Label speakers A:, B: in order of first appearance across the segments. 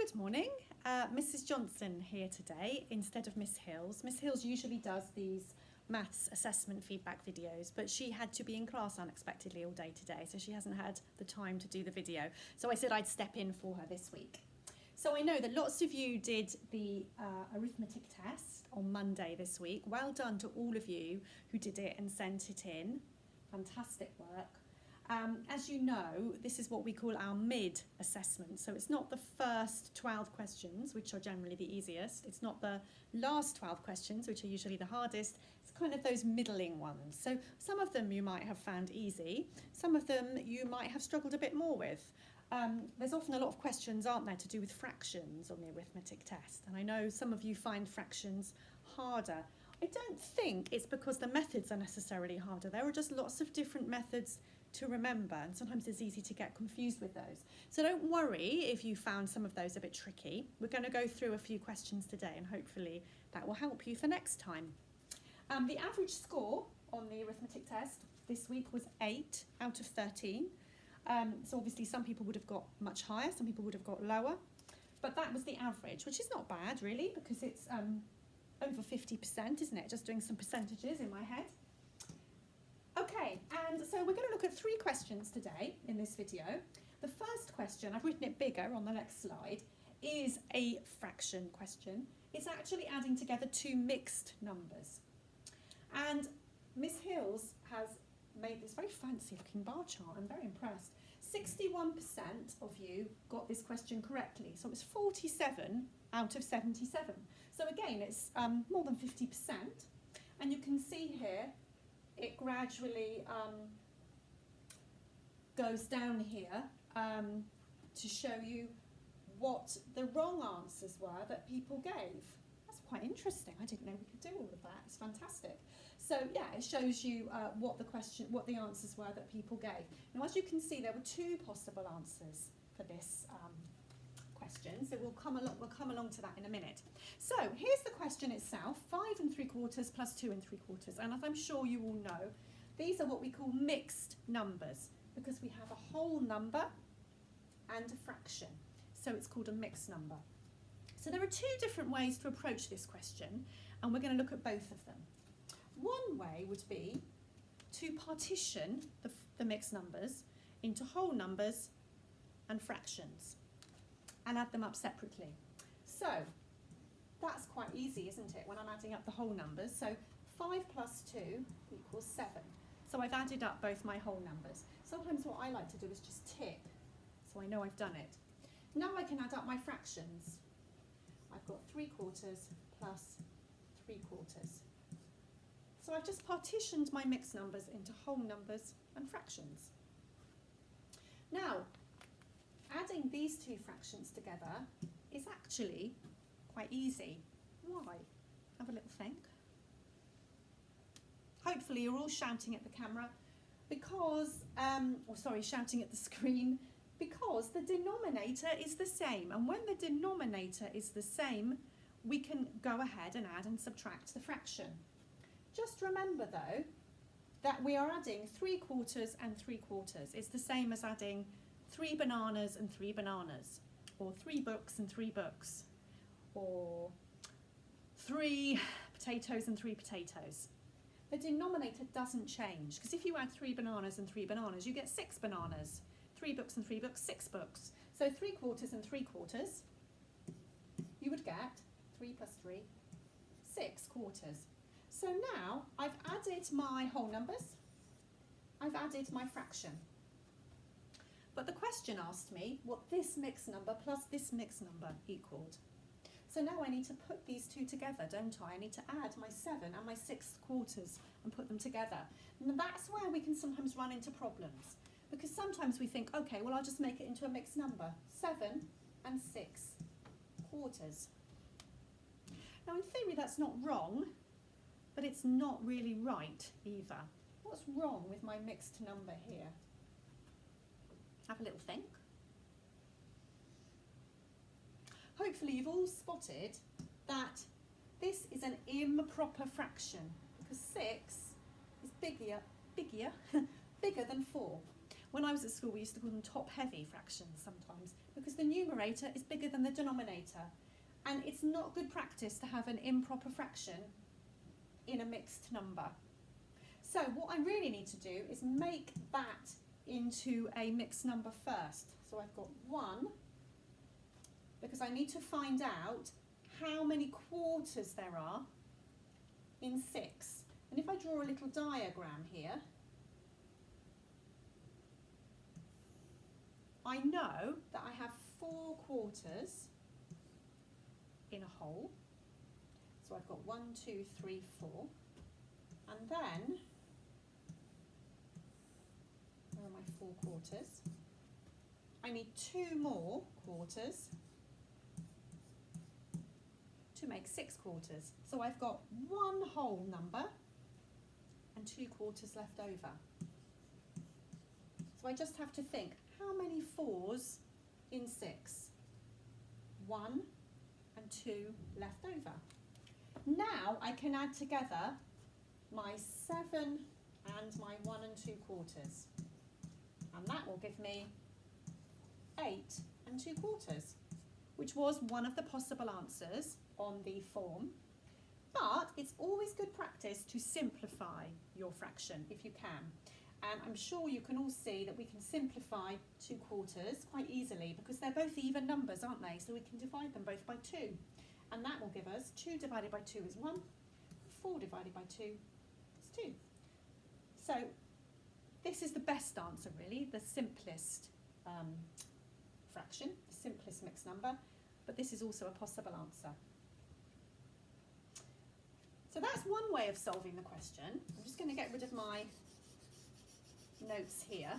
A: Good morning, Mrs. Johnson here today instead of Miss Hills. Miss Hills usually does these maths assessment feedback videos, but she had to be in class unexpectedly all day today, so she hasn't had the time to do the video. So I said I'd step in for her this week. So I know that lots of you did the arithmetic test on Monday this week. Well done to all of you who did it and sent it in. Fantastic work. As you know, this is what we call our mid-assessment. So it's not the first 12 questions, which are generally the easiest. It's not the last 12 questions, which are usually the hardest. It's kind of those middling ones. So some of them you might have found easy. Some of them you might have struggled a bit more with. There's often a lot of questions, aren't there, to do with fractions on the arithmetic test. And I know some of you find fractions harder. I don't think it's because the methods are necessarily harder. There are just lots of different methods to remember, and sometimes it's easy to get confused with those. So don't worry if you found some of those a bit tricky. We're going to go through a few questions today, and hopefully that will help you for next time. The average score on the arithmetic test this week was 8 out of 13. So obviously some people would have got much higher, some people would have got lower, but that was the average, which is not bad really, because it's over 50%, isn't it? Just doing some percentages in my head. Okay, and so we're going to look at 3 questions today in this video. The first question, I've written it bigger on the next slide, is a fraction question. It's actually adding together 2 mixed numbers. And Miss Hills has made this very fancy looking bar chart. I'm very impressed. 61% of you got this question correctly. So it's 47 out of 77. So again, it's more than 50%. And you can see here, it gradually goes down here to show you what the wrong answers were that people gave. That's quite interesting. I didn't know we could do all of that. It's fantastic. So yeah, it shows you what the answers were that people gave. Now, as you can see, there were 2 possible answers for this question. So we'll come along to that in a minute. So here's the question itself: 5 3/4 plus 2 3/4. And as I'm sure you all know, these are what we call mixed numbers because we have a whole number and a fraction. So it's called a mixed number. So there are 2 different ways to approach this question, and we're going to look at both of them. One way would be to partition the mixed numbers into whole numbers and fractions and add them up separately. So that's quite easy, isn't it, when I'm adding up the whole numbers? So 5 plus 2 equals 7. So I've added up both my whole numbers. Sometimes what I like to do is just tick, so I know I've done it. Now I can add up my fractions. I've got 3/4 plus 3/4. So I've just partitioned my mixed numbers into whole numbers and fractions. Now, adding these 2 fractions together is actually quite easy. Why? Have a little think. Hopefully you're all shouting at the camera because, shouting at the screen, because the denominator is the same. And when the denominator is the same, we can go ahead and add and subtract the fraction. Just remember though, that we are adding 3/4 and 3/4. It's the same as adding 3 bananas and 3 bananas, or 3 books and 3 books, or 3 potatoes and 3 potatoes. The denominator doesn't change, because if you add 3 bananas and 3 bananas, you get 6 bananas. 3 books and 3 books, 6 books. So 3/4 and 3/4, you would get 3 plus 3, 6/4. So now I've added my whole numbers, I've added my fraction. But the question asked me what this mixed number plus this mixed number equaled. So now I need to put these 2 together, don't I? I need to add my 7 and my 6/4 and put them together. And that's where we can sometimes run into problems. Because sometimes we think, okay, well, I'll just make it into a mixed number, 7 and 6/4. Now, in theory, that's not wrong, but it's not really right either. What's wrong with my mixed number here? Have a little think. Hopefully you've all spotted that this is an improper fraction because 6 is bigger than 4. When I was at school, we used to call them top-heavy fractions sometimes, because the numerator is bigger than the denominator. And it's not good practice to have an improper fraction in a mixed number. So what I really need to do is make that into a mixed number first. So I've got 1, because I need to find out how many quarters there are in 6. And if I draw a little diagram here, I know that I have 4 quarters in a whole. So I've got 1, 2, 3, 4. And then, where are my 4 quarters? I need 2 more quarters to make 6 quarters. So I've got 1 whole number and 2 quarters left over. So I just have to think, how many 4s in 6? 1 and 2 left over. Now I can add together my 7 and my 1 and 2 quarters. And that will give me 8 and 2 quarters, which was one of the possible answers on the form. But it's always good practice to simplify your fraction if you can. And I'm sure you can all see that we can simplify 2 quarters quite easily because they're both even numbers, aren't they? So we can divide them both by 2. And that will give us 2 divided by 2 is 1, 4 divided by 2 is 2. So this is the best answer really, the simplest fraction, the simplest mixed number, but this is also a possible answer. So that's one way of solving the question. I'm just going to get rid of my notes here,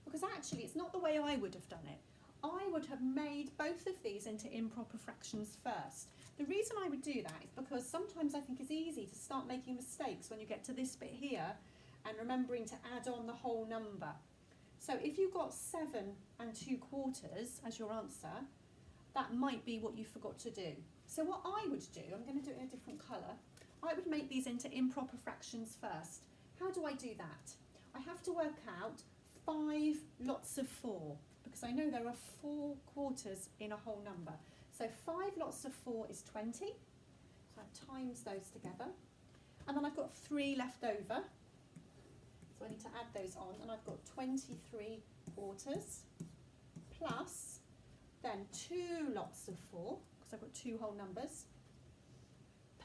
A: because actually it's not the way I would have done it. I would have made both of these into improper fractions first. The reason I would do that is because sometimes I think it's easy to start making mistakes when you get to this bit here and remembering to add on the whole number. So if you got 7 and 2 quarters as your answer, that might be what you forgot to do. So what I would do, I'm going to do it in a different colour, I would make these into improper fractions first. How do I do that? I have to work out 5 lots of 4, because I know there are 4 quarters in a whole number. So 5 lots of 4 is 20, so I times those together. And then I've got 3 left over, so I need to add those on, and I've got 23 quarters, plus then 2 lots of 4, because I've got 2 whole numbers,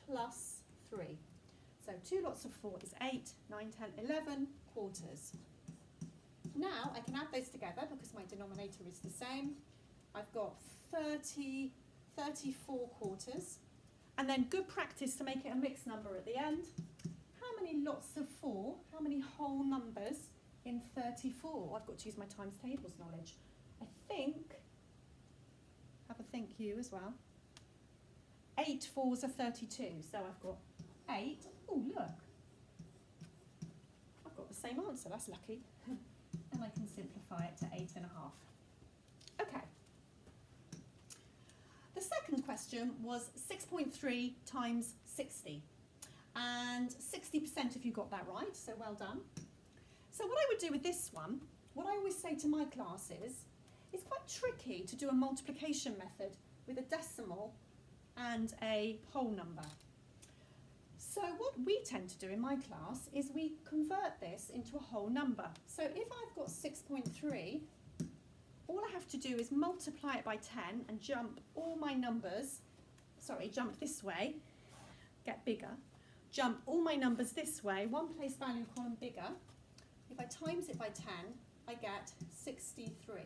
A: plus 3. So 2 lots of 4 is 8, 9, 10, 11 quarters. Now I can add those together because my denominator is the same. I've got 34 quarters. And then good practice to make it a mixed number at the end. How many lots of 4, how many whole numbers in 34? I've got to use my times tables knowledge. I think, have a think you as well. 8 4s are 32, so I've got 8. Oh, look. I've got the same answer, that's lucky. And I can simplify it to 8.5. Okay. The second question was 6.3 times 60. And 60% if you got that right, so well done. So what I would do with this one, what I always say to my classes, it's quite tricky to do a multiplication method with a decimal and a whole number. So what we tend to do in my class is we convert this into a whole number. So if I've got 6.3, all I have to do is multiply it by 10 and jump all my numbers, jump this way, get bigger, jump all my numbers this way, one place value column bigger. If I times it by 10, I get 63.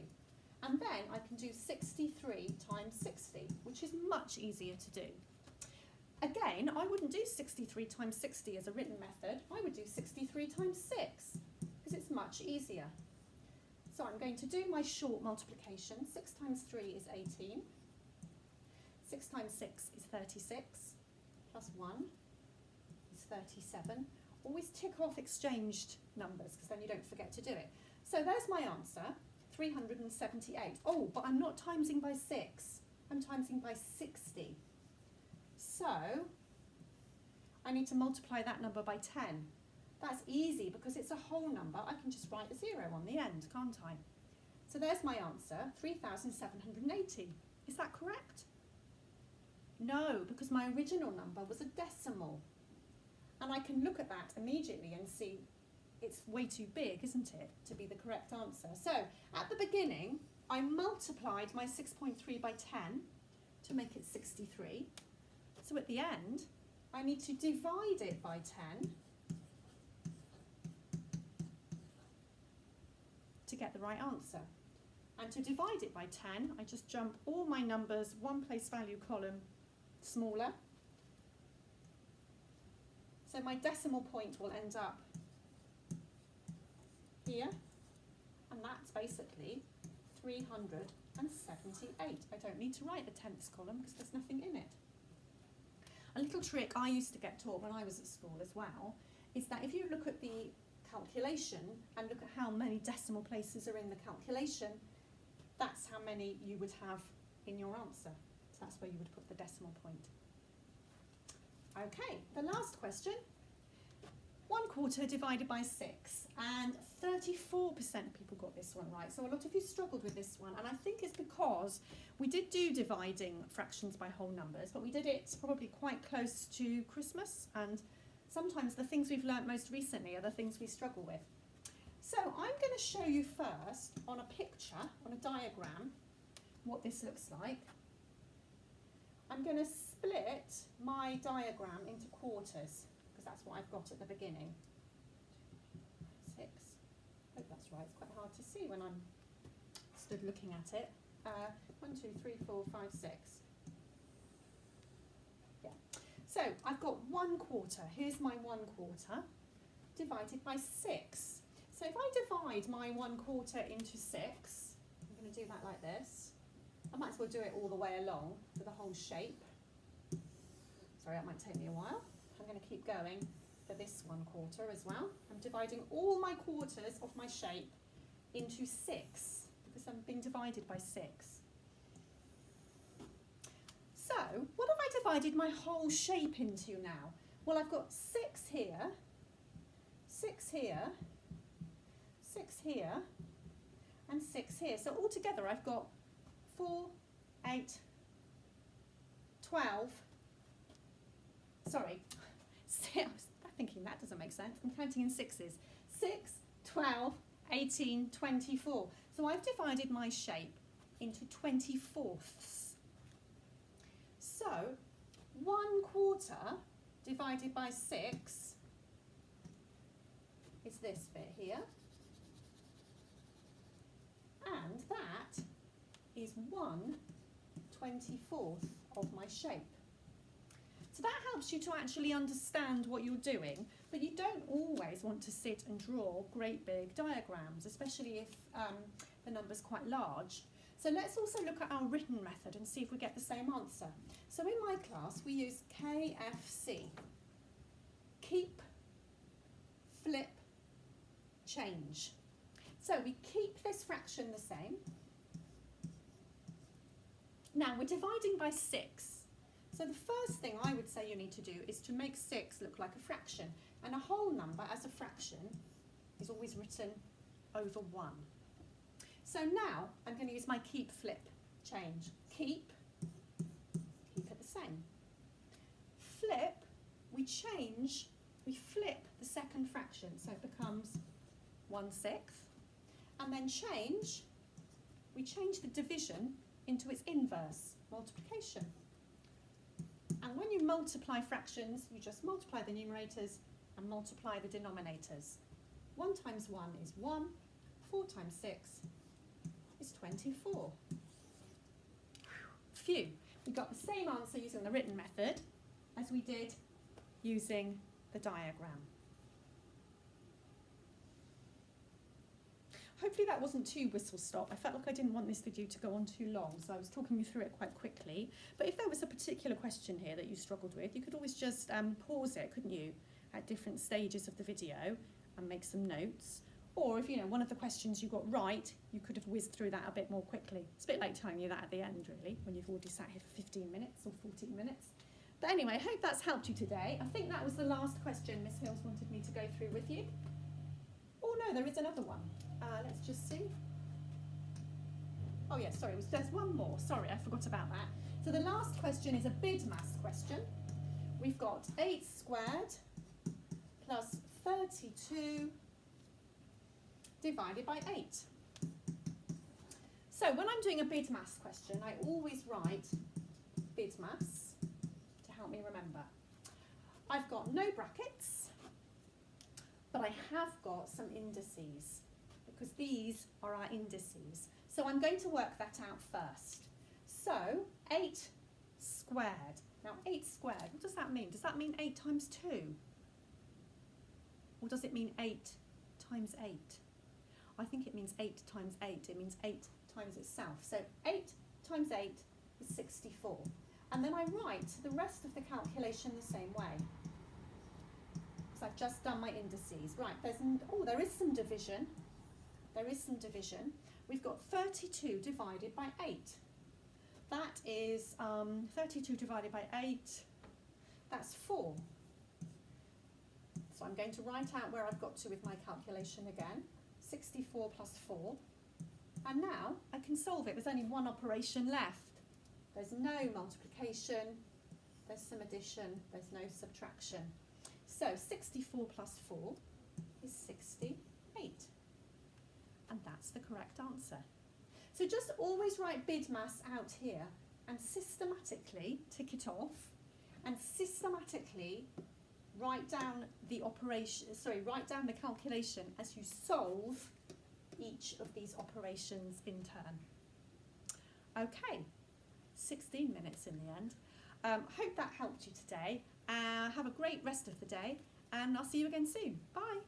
A: And then I can do 63 times 60, which is much easier to do. Again, I wouldn't do 63 times 60 as a written method. I would do 63 times 6, because it's much easier. So I'm going to do my short multiplication. 6 times 3 is 18. 6 times 6 is 36. Plus 1 is 37. Always tick off exchanged numbers, because then you don't forget to do it. So there's my answer, 378. Oh, but I'm not timesing by 6. I'm timesing by 60. So I need to multiply that number by 10. That's easy because it's a whole number. I can just write a 0 on the end, can't I? So there's my answer, 3,780. Is that correct? No, because my original number was a decimal. And I can look at that immediately and see it's way too big, isn't it, to be the correct answer. So at the beginning, I multiplied my 6.3 by 10 to make it 63. So at the end, I need to divide it by 10 to get the right answer. And to divide it by 10, I just jump all my numbers, one place value column smaller. So my decimal point will end up here, and that's basically 378. I don't need to write the tenths column because there's nothing in it. A little trick I used to get taught when I was at school as well is that if you look at the calculation and look at how many decimal places are in the calculation, that's how many you would have in your answer. So that's where you would put the decimal point. Okay, the last question. 1/4 divided by 6, and 34% of people got this one right. So a lot of you struggled with this one, and I think it's because we did do dividing fractions by whole numbers, but we did it probably quite close to Christmas, and sometimes the things we've learnt most recently are the things we struggle with. So I'm going to show you first on a picture, on a diagram, what this looks like. I'm going to split my diagram into quarters, because that's what I've got at the beginning. 6. Hope that's right. It's quite hard to see when I'm stood looking at it. 1, 2, 3, 4, 5, 6. Yeah. So I've got 1/4. Here's my 1/4 divided by 6. So if I divide my 1/4 into 6, I'm going to do that like this. I might as well do it all the way along for the whole shape. Sorry, that might take me a while. I'm going to keep going for this 1/4 as well. I'm dividing all my quarters of my shape into 6 because I'm being divided by 6. So what have I divided my whole shape into now? Well, I've got 6 here, 6 here, 6 here, and 6 here. So altogether I've got 4, 8, 12, sorry, I was thinking that doesn't make sense. I'm counting in 6s. 6, 12, 18, 24. So I've divided my shape into 24ths. So 1/4 divided by 6 is this bit here. And that is 1/24 of my shape. So that helps you to actually understand what you're doing, but you don't always want to sit and draw great big diagrams, especially if the number's quite large. So let's also look at our written method and see if we get the same answer. So in my class we use KFC. Keep, flip, change. So we keep this fraction the same. Now we're dividing by 6. So the first thing I would say you need to do is to make 6 look like a fraction. And a whole number as a fraction is always written over 1. So now I'm going to use my keep, flip, change. Keep it the same. Flip, we change, we flip the second fraction. So it becomes 1/6. And then change, we change the division into its inverse, multiplication. And when you multiply fractions, you just multiply the numerators and multiply the denominators. 1 times 1 is 1, 4 times 6 is 24. Phew, we got the same answer using the written method as we did using the diagram. Hopefully that wasn't too whistle-stop. I felt like I didn't want this video to go on too long, so I was talking you through it quite quickly. But if there was a particular question here that you struggled with, you could always just pause it, couldn't you, at different stages of the video and make some notes. Or if, one of the questions you got right, you could have whizzed through that a bit more quickly. It's a bit like telling you that at the end, really, when you've already sat here for 15 minutes or 14 minutes. But anyway, I hope that's helped you today. I think that was the last question Miss Hills wanted me to go through with you. Oh no, there is another one. Let's just see. Oh yeah, sorry, there's one more. Sorry, I forgot about that. So the last question is a BIDMAS question. We've got 8 squared plus 32 divided by 8. So when I'm doing a BIDMAS question, I always write BIDMAS to help me remember. I've got no brackets, but I have got some indices because these are our indices. So I'm going to work that out first. So 8 squared. Now 8 squared, what does that mean? Does that mean 8 times 2? Or does it mean 8 times 8? I think it means 8 times 8. It means 8 times itself. So 8 times 8 is 64. And then I write the rest of the calculation the same way. So I've just done my indices. Right, there is some division. There is some division. We've got 32 divided by 8. That is 32 divided by 8. That's 4. So I'm going to write out where I've got to with my calculation again. 64 plus 4. And now I can solve it. There's only one operation left. There's no multiplication. There's some addition. There's no subtraction. So 64 plus 4 is 68. And that's the correct answer. So just always write BIDMAS out here and systematically tick it off and systematically write down the calculation as you solve each of these operations in turn. Okay, 16 minutes in the end. Hope that helped you today. Have a great rest of the day and I'll see you again soon. Bye.